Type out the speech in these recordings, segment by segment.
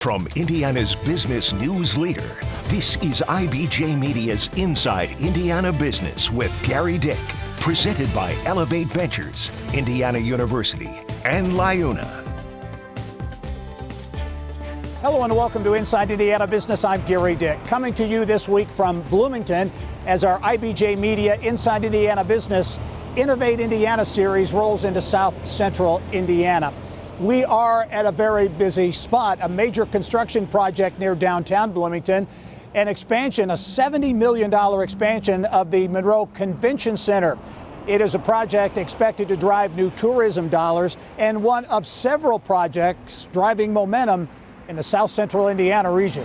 From Indiana's business news leader, this is IBJ Media's Inside Indiana Business with Gerry Dick, presented by Elevate Ventures, Indiana University, and Liuna. Hello and welcome to Inside Indiana Business. I'm Gerry Dick, coming to you this week from Bloomington as our IBJ Media Inside Indiana Business Innovate Indiana Series rolls into South Central Indiana. We are at a very busy spot, a major construction project near downtown Bloomington, an expansion, a $70 million expansion of the Monroe Convention Center. It is a project expected to drive new tourism dollars and one of several projects driving momentum in the South Central Indiana region.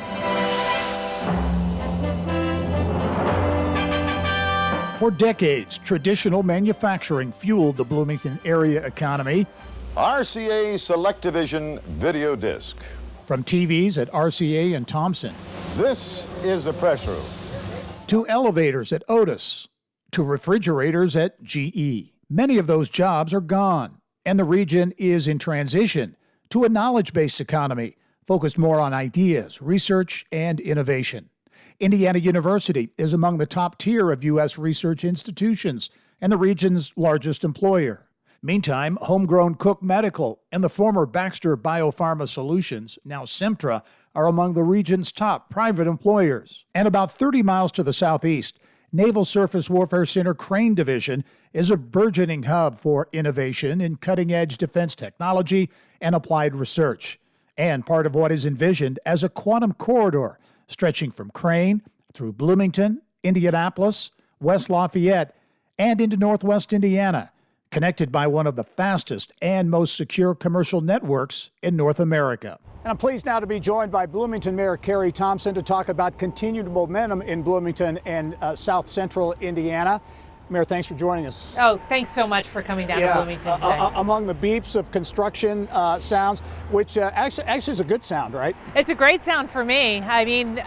For decades, traditional manufacturing fueled the Bloomington area economy. RCA Selectivision Video Disc. From TVs at RCA and Thompson. This is the press room. To elevators at Otis. To refrigerators at GE. Many of those jobs are gone, and the region is in transition to a knowledge-based economy focused more on ideas, research, and innovation. Indiana University is among the top tier of U.S. research institutions and the region's largest employer. Meantime, homegrown Cook Medical and the former Baxter Biopharma Solutions, now Simtra, are among the region's top private employers. And about 30 miles to the southeast, Naval Surface Warfare Center Crane Division is a burgeoning hub for innovation in cutting-edge defense technology and applied research, and part of what is envisioned as a quantum corridor stretching from Crane through Bloomington, Indianapolis, West Lafayette, and into Northwest Indiana, connected by one of the fastest and most secure commercial networks in North America. And I'm pleased now to be joined by Bloomington Mayor Kerry Thomson to talk about continued momentum in Bloomington and South Central Indiana. Mayor, thanks for joining us. Oh, thanks so much for coming down to Bloomington today. Among the beeps of construction sounds, which actually is a good sound, right? It's a great sound for me. I mean,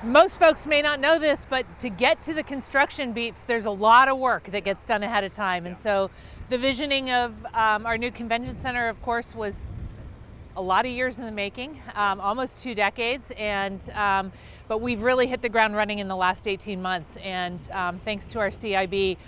most folks may not know this, but to get to the construction beeps, there's a lot of work that gets done ahead of time. And so the visioning of our new convention center, of course, was a lot of years in the making, almost 2 decades. But we've really hit the ground running in the last 18 months. And thanks to our CIB,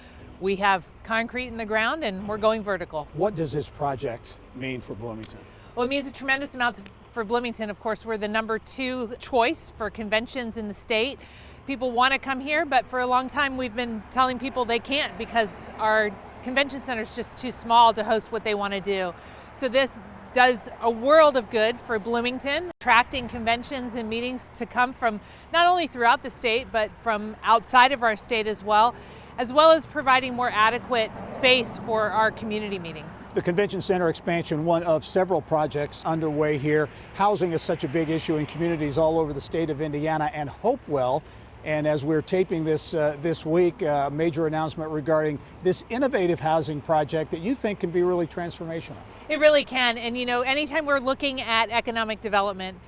we have concrete in the ground and we're going vertical. What does this project mean for Bloomington? Well, it means a tremendous amount for Bloomington. Of course, we're the number 2 choice for conventions in the state. People want to come here, but for a long time we've been telling people they can't because our convention center is just too small to host what they want to do. So this does a world of good for Bloomington, attracting conventions and meetings to come from not only throughout the state, but from outside of our state as well as providing more adequate space for our community meetings. The convention center expansion, one of several projects underway here. Housing is such a big issue in communities all over the state of Indiana and Hopewell. And as we're taping this this week, a major announcement regarding this innovative housing project that you think can be really transformational. It really can. And anytime we're looking at economic development,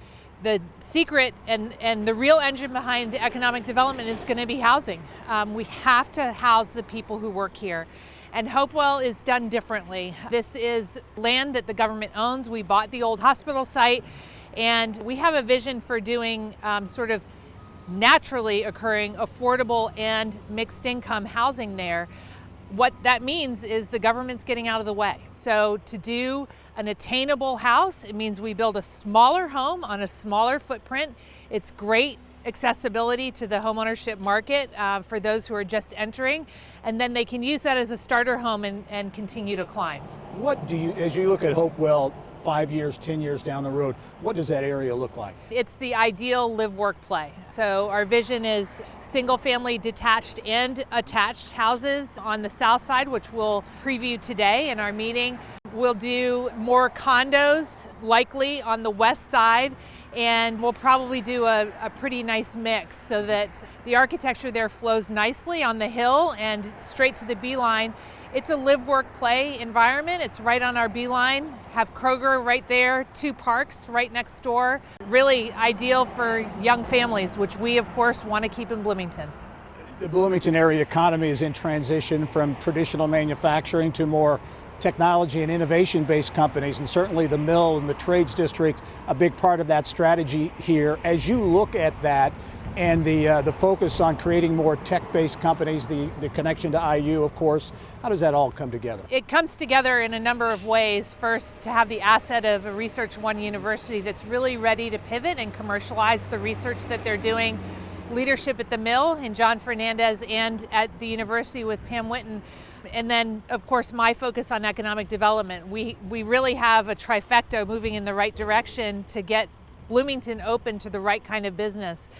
the secret and the real engine behind economic development is going to be housing. We have to house the people who work here. And Hopewell is done differently. This is land that the government owns. We bought the old hospital site, and we have a vision for doing sort of naturally occurring affordable and mixed income housing there. What that means is the government's getting out of the way. So to do an attainable house, it means we build a smaller home on a smaller footprint. It's great accessibility to the homeownership market for those who are just entering, and then they can use that as a starter home and continue to climb. What do you, as you look at Hopewell 5 years, 10 years down the road, what does that area look like? It's the ideal live, work, play. So our vision is single family detached and attached houses on the south side, which we'll preview today in our meeting. We'll do more condos, likely on the west side, and we'll probably do a pretty nice mix so that the architecture there flows nicely on the hill and straight to the B-line. It's a live, work, play environment. It's right on our B-line. Have Kroger right there, 2 parks right next door. Really ideal for young families, which we, of course, want to keep in Bloomington. The Bloomington area economy is in transition from traditional manufacturing to more technology and innovation-based companies, and certainly the mill and the trades district, a big part of that strategy here. As you look at that and the focus on creating more tech-based companies, the connection to IU, of course, how does that all come together? It comes together in a number of ways. First, to have the asset of a Research One university that's really ready to pivot and commercialize the research that they're doing. Leadership at the mill in John Fernandez and at the university with Pam Whitten. And then, of course, my focus on economic development. We really have a trifecta moving in the right direction to get Bloomington open to the right kind of business.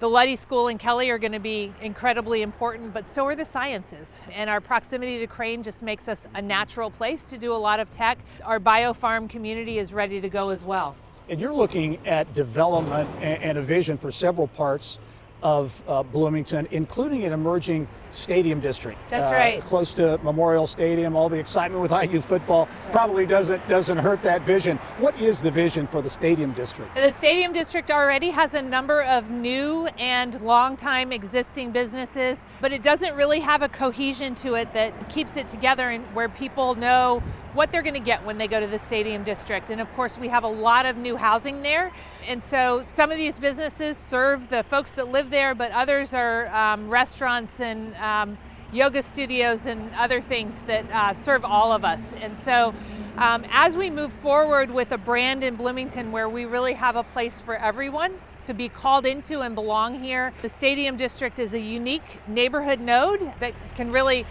The Luddy School and Kelly are going to be incredibly important, but so are the sciences. And our proximity to Crane just makes us a natural place to do a lot of tech. Our biofarm community is ready to go as well. And you're looking at development and a vision for several parts of Bloomington, including an emerging stadium district. That's right. Close to Memorial Stadium, all the excitement with IU football probably doesn't hurt that vision. What is the vision for the stadium district? The stadium district already has a number of new and long-time existing businesses, but it doesn't really have a cohesion to it that keeps it together and where people know what they're going to get when they go to the stadium district. And of course, we have a lot of new housing there. And so some of these businesses serve the folks that live there, but others are restaurants and yoga studios and other things that serve all of us. And so as we move forward with a brand in Bloomington where we really have a place for everyone to be called into and belong here, the stadium district is a unique neighborhood node that can really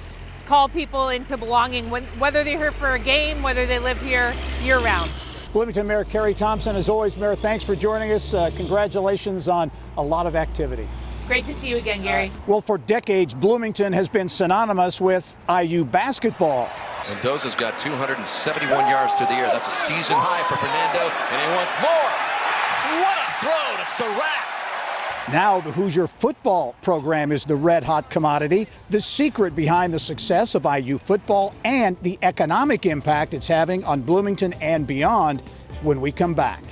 call people into belonging, whether they're here for a game, whether they live here year-round. Bloomington Mayor Kerry Thomson, as always, Mayor, thanks for joining us. Congratulations on a lot of activity. Great to see you again, Gary. Well, for decades, Bloomington has been synonymous with IU basketball. Mendoza's got 271 yards through the air. That's a season high for Fernando, and he wants more. What a throw to Surratt. Now the Hoosier football program is the red-hot commodity, the secret behind the success of IU football and the economic impact it's having on Bloomington and beyond when we come back.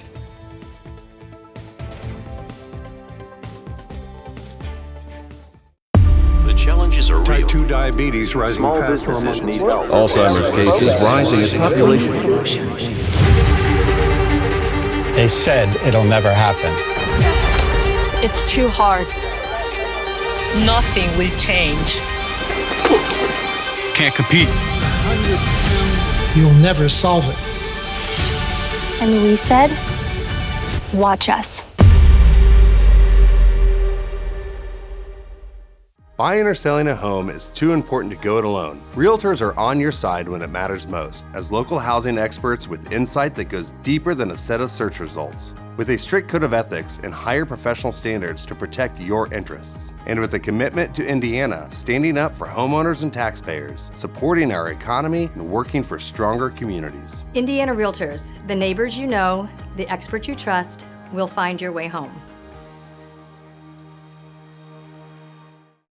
The challenges are real. Type 2 diabetes rising Small faster businesses among need help. Alzheimer's cases rising as population. Solutions. They said it'll never happen. It's too hard. Nothing will change. Can't compete. You'll never solve it. And we said, watch us. Buying or selling a home is too important to go it alone. Realtors are on your side when it matters most, as local housing experts with insight that goes deeper than a set of search results. With a strict code of ethics and higher professional standards to protect your interests. And with a commitment to Indiana, standing up for homeowners and taxpayers, supporting our economy, and working for stronger communities. Indiana Realtors, the neighbors you know, the experts you trust, will find your way home.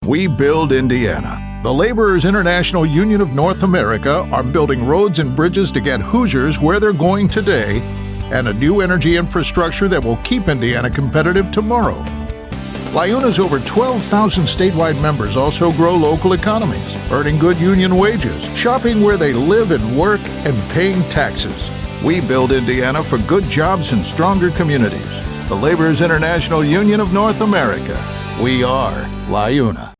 We Build Indiana. The Laborers International Union of North America are building roads and bridges to get Hoosiers where they're going today and a new energy infrastructure that will keep Indiana competitive tomorrow. LIUNA's over 12,000 statewide members also grow local economies, earning good union wages, shopping where they live and work, and paying taxes. We Build Indiana for good jobs and stronger communities. The Laborers International Union of North America. We are LIUNA.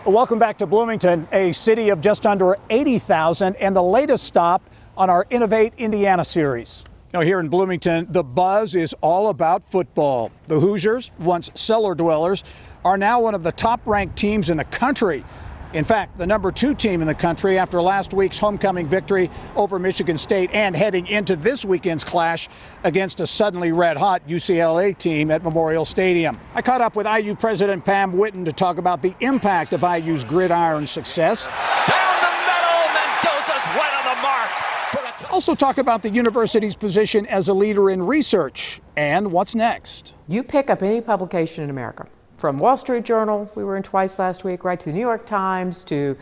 Welcome back to Bloomington, a city of just under 80,000 and the latest stop on our Innovate Indiana series. Now here in Bloomington, the buzz is all about football. The Hoosiers, once cellar dwellers, are now one of the top-ranked teams in the country. In fact, the number 2 team in the country after last week's homecoming victory over Michigan State and heading into this weekend's clash against a suddenly red-hot UCLA team at Memorial Stadium. I caught up with IU President Pam Whitten to talk about the impact of IU's gridiron success. Down the middle, Mendoza's right on the mark. Also talk about the university's position as a leader in research and what's next. You pick up any publication in America, from Wall Street Journal, we were in twice last week, right, to the New York Times, to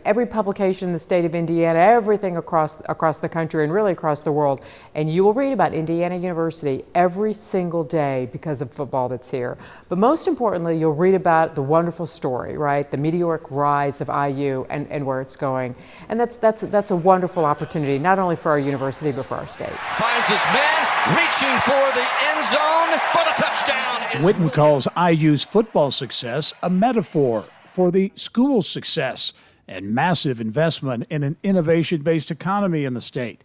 every publication in the state of Indiana, everything across the country and really across the world. And you will read about Indiana University every single day because of football that's here. But most importantly, you'll read about the wonderful story, right, the meteoric rise of IU and where it's going. And that's a wonderful opportunity, not only for our university, but for our state. Finds his man, reaching for the end zone for the touchdown. Whitten calls IU's football success a metaphor for the school's success and massive investment in an innovation-based economy in the state.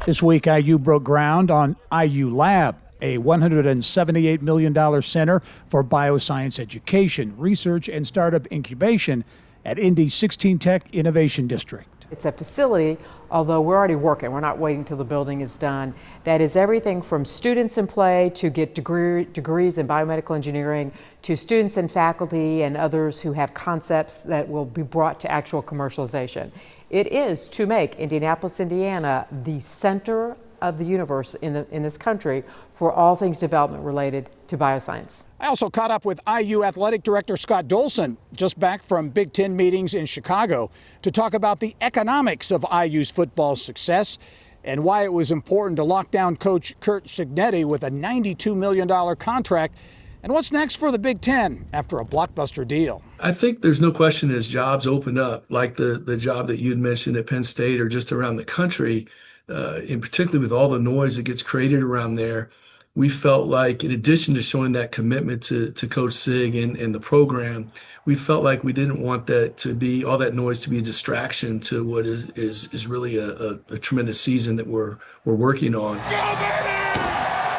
This week, IU broke ground on IU Lab, a $178 million center for bioscience education, research, and startup incubation at Indy's 16 Tech Innovation District. It's a facility, although we're already working, we're not waiting till the building is done, that is everything from students in play to get degrees in biomedical engineering, to students and faculty and others who have concepts that will be brought to actual commercialization. It is to make Indianapolis, Indiana, the center of the universe in this country for all things development related to bioscience. I also caught up with IU Athletic Director Scott Dolson, just back from Big Ten meetings in Chicago, to talk about the economics of IU's football success and why it was important to lock down Coach Curt Cignetti with a $92 million contract, and what's next for the Big Ten after a blockbuster deal. I think there's no question as jobs open up, like the job that you'd mentioned at Penn State or just around the country, in particular with all the noise that gets created around there, we felt like, in addition to showing that commitment to Coach Sig and the program, we felt like we didn't want that to be, all that noise to be a distraction to what is really a tremendous season that we're working on.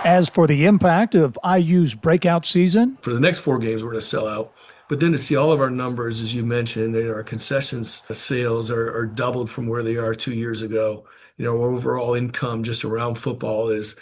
As for the impact of IU's breakout season, for the next 4 games, we're going to sell out. But then to see all of our numbers, as you mentioned, our concessions sales are doubled from where they are 2 years ago. Our overall income just around football is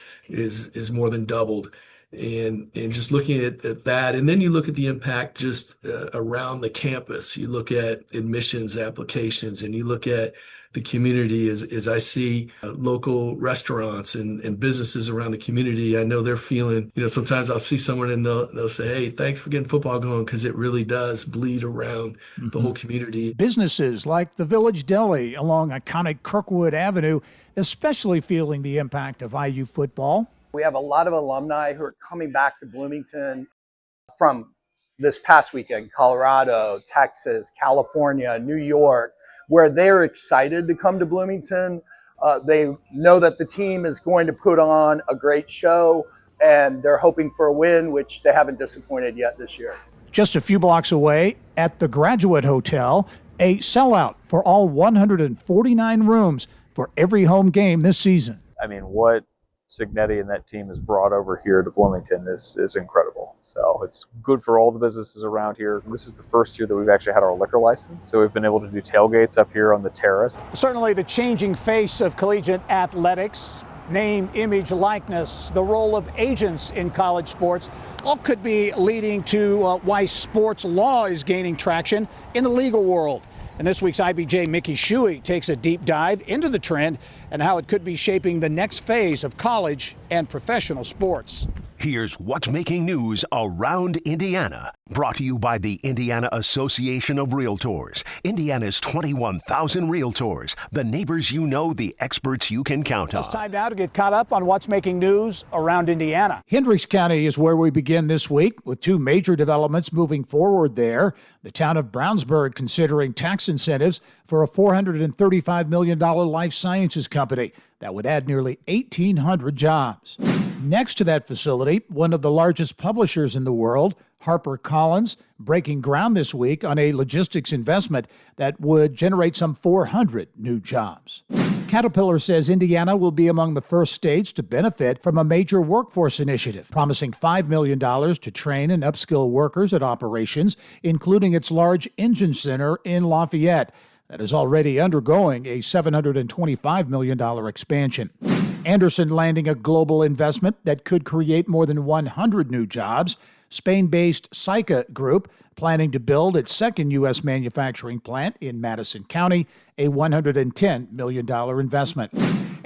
more than doubled. And just looking at that, and then you look at the impact just around the campus. You look at admissions applications, and you look at the community as I see local restaurants and businesses around the community. I know they're feeling, sometimes I'll see someone and they'll say, hey, thanks for getting football going, because it really does bleed around the whole community. Businesses like the Village Deli along iconic Kirkwood Avenue, especially feeling the impact of IU football. We have a lot of alumni who are coming back to Bloomington from this past weekend, Colorado, Texas, California, New York, where they're excited to come to Bloomington. They know that the team is going to put on a great show, and they're hoping for a win, which they haven't disappointed yet this year. Just a few blocks away at the Graduate Hotel, a sellout for all 149 rooms for every home game this season. I mean, what Cignetti and that team has brought over here to Bloomington is incredible. So it's good for all the businesses around here. This is the first year that we've actually had our liquor license, so we've been able to do tailgates up here on the terrace. Certainly the changing face of collegiate athletics, name, image, likeness, the role of agents in college sports, all could be leading to why sports law is gaining traction in the legal world. And this week's IBJ Mickey Shuey takes a deep dive into the trend and how it could be shaping the next phase of college and professional sports. Here's what's making news around Indiana. Brought to you by the Indiana Association of Realtors. Indiana's 21,000 realtors. The neighbors you know, the experts you can count on. It's time now to get caught up on what's making news around Indiana. Hendricks County is where we begin this week with 2 major developments moving forward there. The town of Brownsburg considering tax incentives for a $435 million life sciences company that would add nearly 1,800 jobs. Next to that facility, one of the largest publishers in the world, HarperCollins, breaking ground this week on a logistics investment that would generate some 400 new jobs. Caterpillar says Indiana will be among the first states to benefit from a major workforce initiative, promising $5 million to train and upskill workers at operations, including its large engine center in Lafayette that is already undergoing a $725 million expansion. Anderson landing a global investment that could create more than 100 new jobs. Spain-based Saica Group planning to build its second U.S. manufacturing plant in Madison County, a $110 million investment.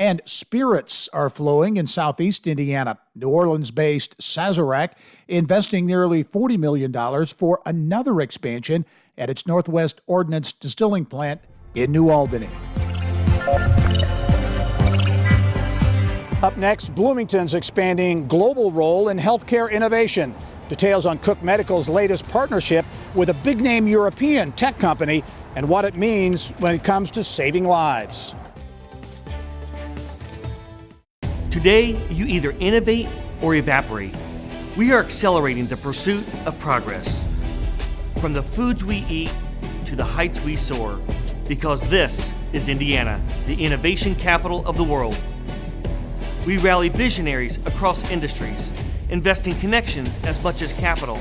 And spirits are flowing in southeast Indiana. New Orleans-based Sazerac investing nearly $40 million for another expansion at its Northwest Ordnance distilling plant in New Albany. Up next, Bloomington's expanding global role in healthcare innovation. Details on Cook Medical's latest partnership with a big-name European tech company and what it means when it comes to saving lives. Today, you either innovate or evaporate. We are accelerating the pursuit of progress. From the foods we eat to the heights we soar, because this is Indiana, the innovation capital of the world. We rally visionaries across industries, investing connections as much as capital,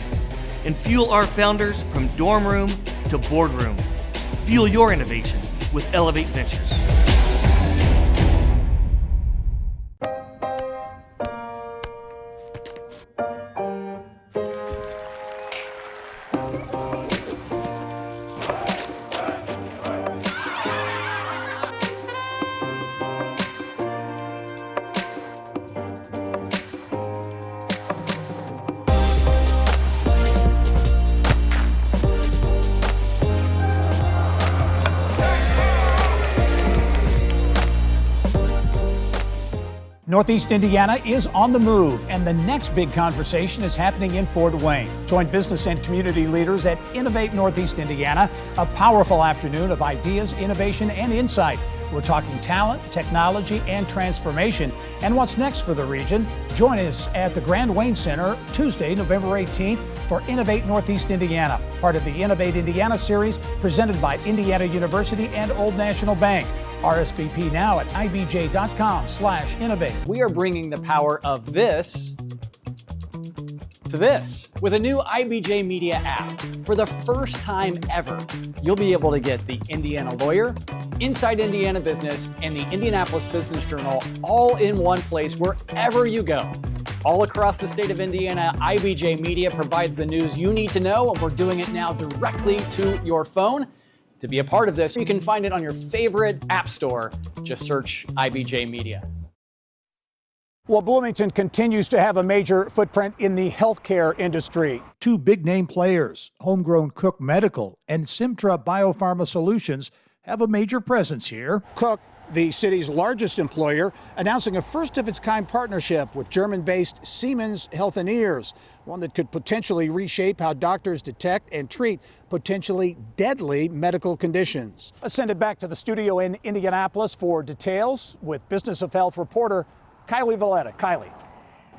and fuel our founders from dorm room to boardroom. Fuel your innovation with Elevate Ventures. Northeast Indiana is on the move, and the next big conversation is happening in Fort Wayne. Join business and community leaders at Innovate Northeast Indiana, a powerful afternoon of ideas, innovation, and insight. We're talking talent, technology, and transformation. And what's next for the region? Join us at the Grand Wayne Center Tuesday, November 18th for Innovate Northeast Indiana, part of the Innovate Indiana Series presented by Indiana University and Old National Bank. RSVP now at ibj.com/innovate. We are bringing the power of this to this with a new IBJ Media app. For the first time ever, you'll be able to get the Indiana Lawyer, Inside Indiana Business, and the Indianapolis Business Journal all in one place wherever you go. All across the state of Indiana, IBJ Media provides the news you need to know, and we're doing it now directly to your phone. To be a part of this, you can find it on your favorite app store. Just search IBJ Media. Well, Bloomington continues to have a major footprint in the healthcare industry. Two big-name players, homegrown Cook Medical and Simtra Biopharma Solutions, have a major presence here. Cook, the city's largest employer, announcing a first-of-its-kind partnership with German-based Siemens Healthineers, one that could potentially reshape how doctors detect and treat potentially deadly medical conditions. Let's send it back to the studio in Indianapolis for details with Business of Health reporter Kylie Valletta. Kylie.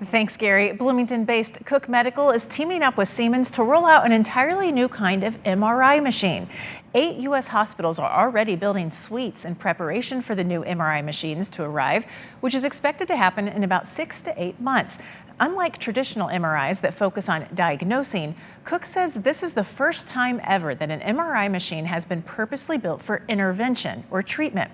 Thanks, Gary. Bloomington-based Cook Medical is teaming up with Siemens to roll out an entirely new kind of MRI machine. 8 U.S. hospitals are already building suites in preparation for the new MRI machines to arrive, which is expected to happen in about 6 to 8 months. Unlike traditional MRIs that focus on diagnosing, Cook says this is the first time ever that an MRI machine has been purposely built for intervention or treatment.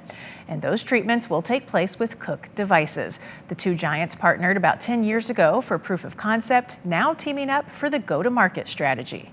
And those treatments will take place with Cook devices. The two giants partnered about 10 years ago for proof of concept, now teaming up for the go-to-market strategy.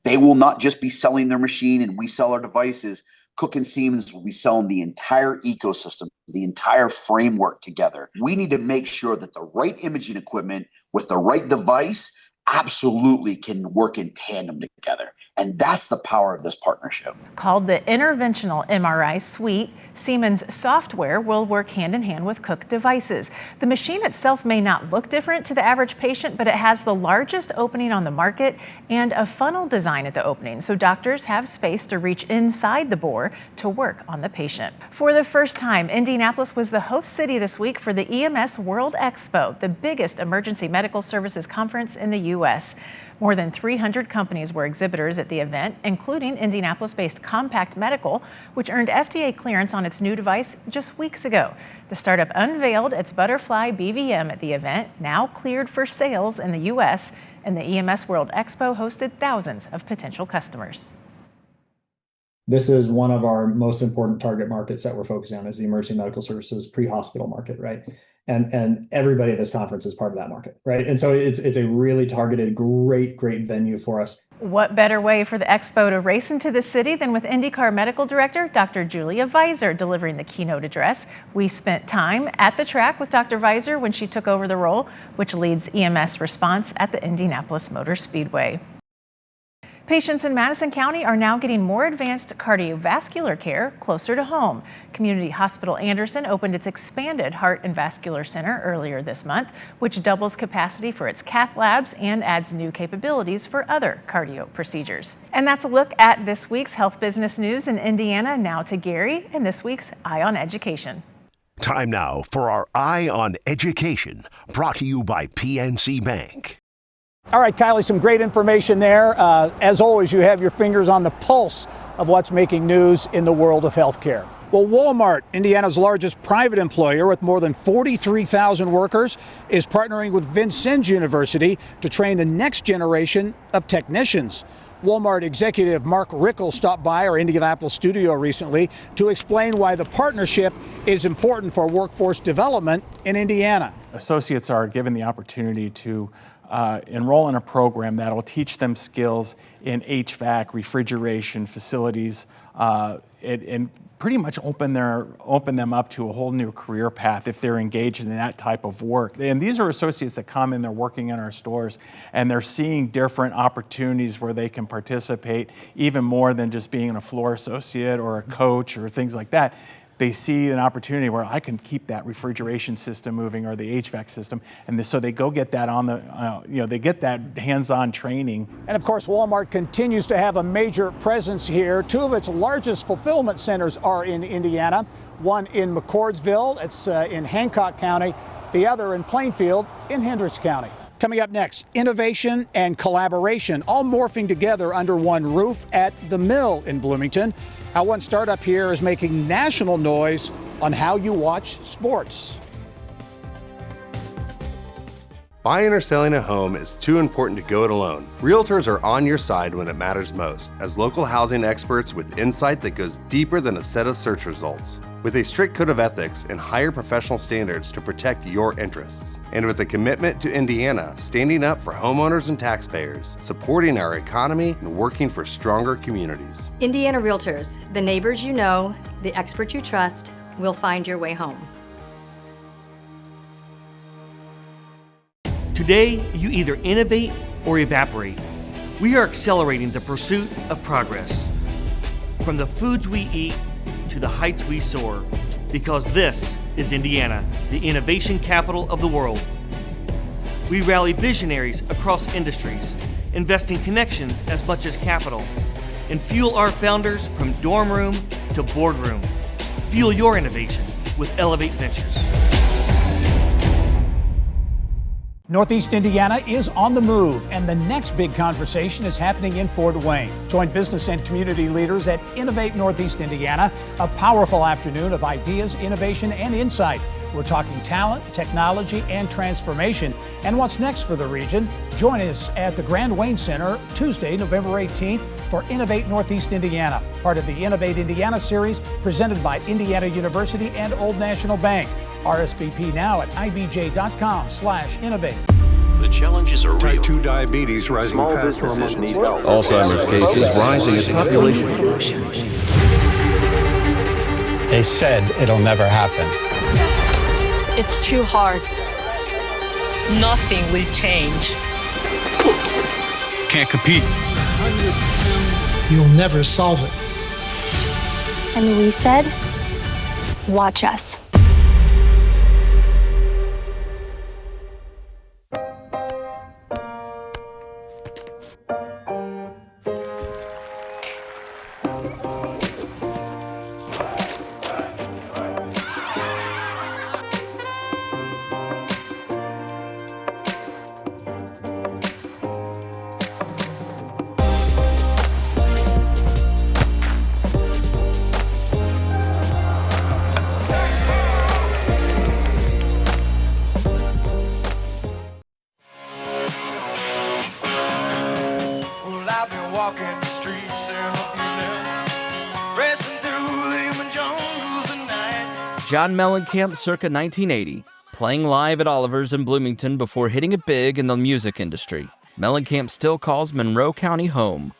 They will not just be selling their machine and we sell our devices. Cook and Siemens will be selling the entire ecosystem, the entire framework together. We need to make sure that the right imaging equipment with the right device absolutely can work in tandem together. And that's the power of this partnership. Called the Interventional MRI Suite, Siemens software will work hand in hand with Cook devices. The machine itself may not look different to the average patient, but it has the largest opening on the market and a funnel design at the opening, so doctors have space to reach inside the bore to work on the patient. For the first time, Indianapolis was the host city this week for the EMS World Expo, the biggest emergency medical services conference in the U.S. More than 300 companies were exhibitors at the event, including Indianapolis-based Compact Medical, which earned FDA clearance on its new device just weeks ago. The startup unveiled its Butterfly BVM at the event, now cleared for sales in the U.S., and the EMS World Expo hosted thousands of potential customers. This is one of our most important target markets that we're focusing on, is the emergency medical services pre-hospital market, right? And everybody at this conference is part of that market, right? And so it's a really targeted, great venue for us. What better way for the expo to race into the city than with IndyCar Medical Director Dr. Julia Visor delivering the keynote address. We spent time at the track with Dr. Visor when she took over the role, which leads EMS response at the Indianapolis Motor Speedway. Patients in Madison County are now getting more advanced cardiovascular care closer to home. Community Hospital Anderson opened its expanded Heart and Vascular Center earlier this month, which doubles capacity for its cath labs and adds new capabilities for other cardio procedures. And that's a look at this week's health business news in Indiana. Now to Gary and this week's Eye on Education. Time now for our Eye on Education, brought to you by PNC Bank. All right, Kylie, some great information there. As always, you have your fingers on the pulse of what's making news in the world of healthcare. Well, Walmart, Indiana's largest private employer with more than 43,000 workers, is partnering with Vincennes University to train the next generation of technicians. Walmart executive Mark Rickel stopped by our Indianapolis studio recently to explain why the partnership is important for workforce development in Indiana. Associates are given the opportunity to enroll in a program that will teach them skills in HVAC, refrigeration, facilities, and pretty much open them up to a whole new career path if they're engaged in that type of work. And these are associates that come in, they're working in our stores, and they're seeing different opportunities where they can participate even more than just being a floor associate or a coach or things like that. They see an opportunity where I can keep that refrigeration system moving or the HVAC system, and so they go get that on the, they get that hands-on training. And of course, Walmart continues to have a major presence here. Two of its largest fulfillment centers are in Indiana, one in McCordsville, it's in Hancock County, the other in Plainfield in Hendricks County. Coming up next, innovation and collaboration all morphing together under one roof at the Mill in Bloomington. How one startup here is making national noise on how you watch sports. Buying or selling a home is too important to go it alone. Realtors are on your side when it matters most, as local housing experts with insight that goes deeper than a set of search results. With a strict code of ethics and higher professional standards to protect your interests. And with a commitment to Indiana, standing up for homeowners and taxpayers, supporting our economy, and working for stronger communities. Indiana Realtors, the neighbors you know, the experts you trust, will find your way home. Today, you either innovate or evaporate. We are accelerating the pursuit of progress. From the foods we eat to the heights we soar, because this is Indiana, the innovation capital of the world. We rally visionaries across industries, investing connections as much as capital, and fuel our founders from dorm room to boardroom. Fuel your innovation with Elevate Ventures. Northeast Indiana is on the move, and the next big conversation is happening in Fort Wayne. Join business and community leaders at Innovate Northeast Indiana, a powerful afternoon of ideas, innovation, and insight. We're talking talent, technology, and transformation, and what's next for the region. Join us at the Grand Wayne Center Tuesday, November 18th for Innovate Northeast Indiana, part of the Innovate Indiana Series presented by Indiana University and Old National Bank. RSVP now at ibj.com/innovate. The challenges are real. Type 2 diabetes rising Small faster businesses among need help. Alzheimer's cases rising as population. Solutions. They said it'll never happen. It's too hard. Nothing will change. Can't compete. You'll never solve it. And we said, watch us. John Mellencamp circa 1980, playing live at Oliver's in Bloomington before hitting it big in the music industry. Mellencamp still calls Monroe County home.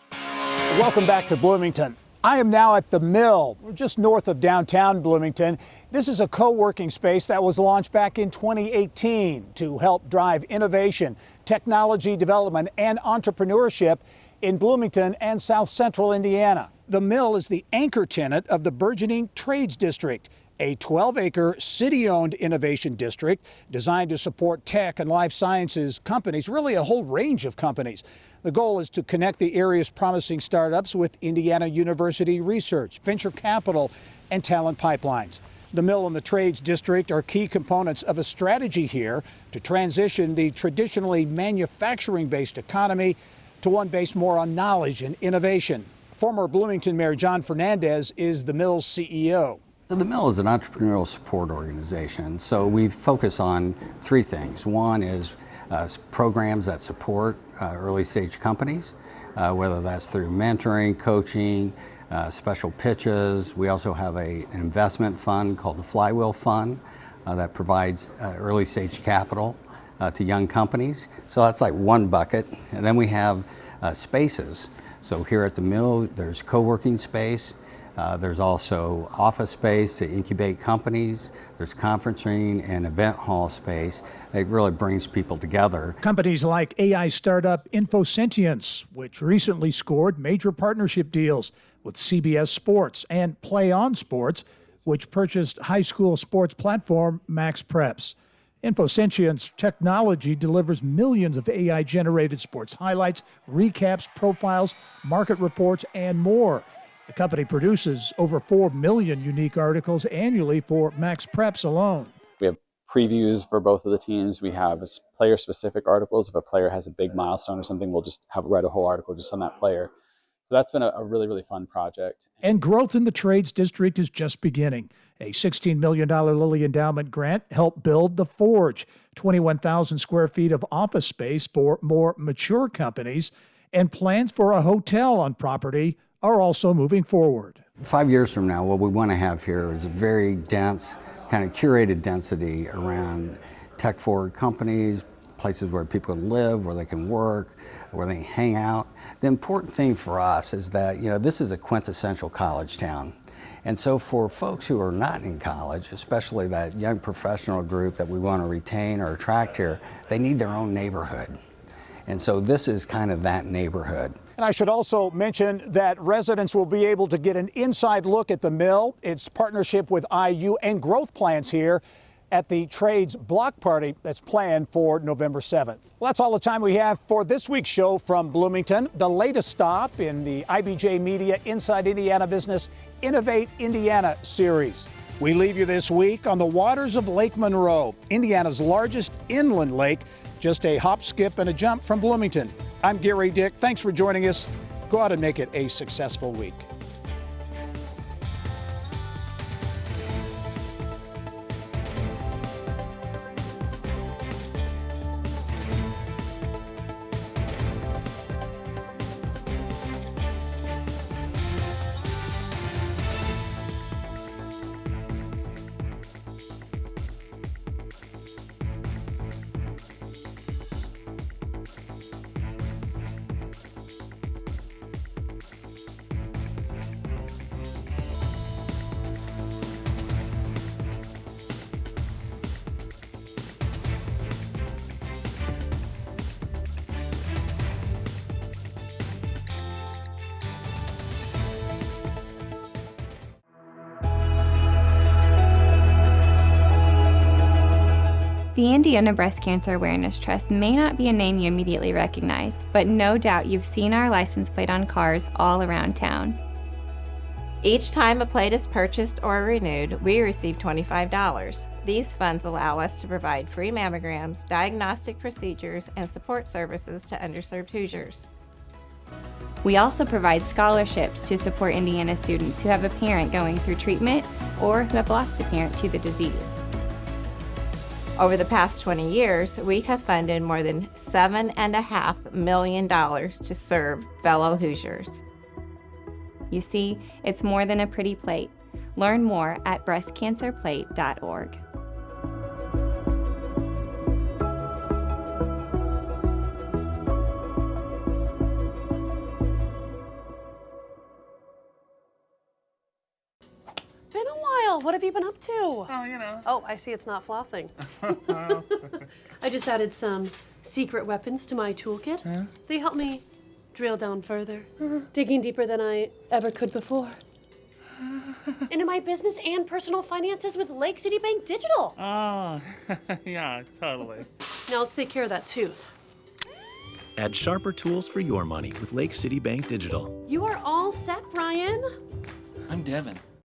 Welcome back to Bloomington. I am now at the Mill. We're just north of downtown Bloomington. This is a co-working space that was launched back in 2018 to help drive innovation, technology development, and entrepreneurship in Bloomington and South Central Indiana. The Mill is the anchor tenant of the burgeoning Trades District, a 12-acre city-owned innovation district designed to support tech and life sciences companies, really a whole range of companies. The goal is to connect the area's promising startups with Indiana University research, venture capital, and talent pipelines. The Mill and the Trades District are key components of a strategy here to transition the traditionally manufacturing-based economy to one based more on knowledge and innovation. Former Bloomington Mayor John Fernandez is the Mill's CEO. So the Mill is an entrepreneurial support organization, so we focus on three things. One is programs that support early stage companies, whether that's through mentoring, coaching, special pitches. We also have an investment fund called the Flywheel Fund that provides early stage capital to young companies. So that's like one bucket. And then we have spaces. So here at the Mill, there's co-working space. There's also office space to incubate companies. There's conferencing and event hall space. It really brings people together. Companies like AI startup InfoSentience, which recently scored major partnership deals with CBS Sports, and Play On Sports, which purchased high school sports platform MaxPreps. InfoSentience technology delivers millions of AI-generated sports highlights, recaps, profiles, market reports, and more. The company produces over 4 million unique articles annually for MaxPreps alone. We have previews for both of the teams. We have player-specific articles. If a player has a big milestone or something, we'll just write a whole article just on that player. So that's been a really, really fun project. And growth in the Trades District is just beginning. A $16 million Lilly Endowment grant helped build The Forge, 21,000 square feet of office space for more mature companies, and plans for a hotel on property are also moving forward. 5 years from now, what we want to have here is a very dense, kind of curated density around tech-forward companies, places where people can live, where they can work, where they can hang out. The important thing for us is that, this is a quintessential college town. And so for folks who are not in college, especially that young professional group that we want to retain or attract here, they need their own neighborhood. And so this is kind of that neighborhood. And I should also mention that residents will be able to get an inside look at the Mill, its partnership with IU, and growth plans here at the Trades Block Party that's planned for November 7th. Well, that's all the time we have for this week's show from Bloomington, the latest stop in the IBJ Media Inside Indiana Business Innovate Indiana Series. We leave you this week on the waters of Lake Monroe, Indiana's largest inland lake, just a hop, skip, and a jump from Bloomington. I'm Gerry Dick. Thanks for joining us. Go out and make it a successful week. The Indiana Breast Cancer Awareness Trust may not be a name you immediately recognize, but no doubt you've seen our license plate on cars all around town. Each time a plate is purchased or renewed, we receive $25. These funds allow us to provide free mammograms, diagnostic procedures, and support services to underserved Hoosiers. We also provide scholarships to support Indiana students who have a parent going through treatment or who have lost a parent to the disease. Over the past 20 years, we have funded more than $7.5 million to serve fellow Hoosiers. You see, it's more than a pretty plate. Learn more at breastcancerplate.org. Been a while. What have you been up to? Oh, you know. Oh, I see it's not flossing. I just added some secret weapons to my toolkit. Huh? They help me drill down further, digging deeper than I ever could before. Into my business and personal finances with Lake City Bank Digital. Oh, yeah, totally. Now let's take care of that tooth. Add sharper tools for your money with Lake City Bank Digital. You are all set, Brian. I'm Devin.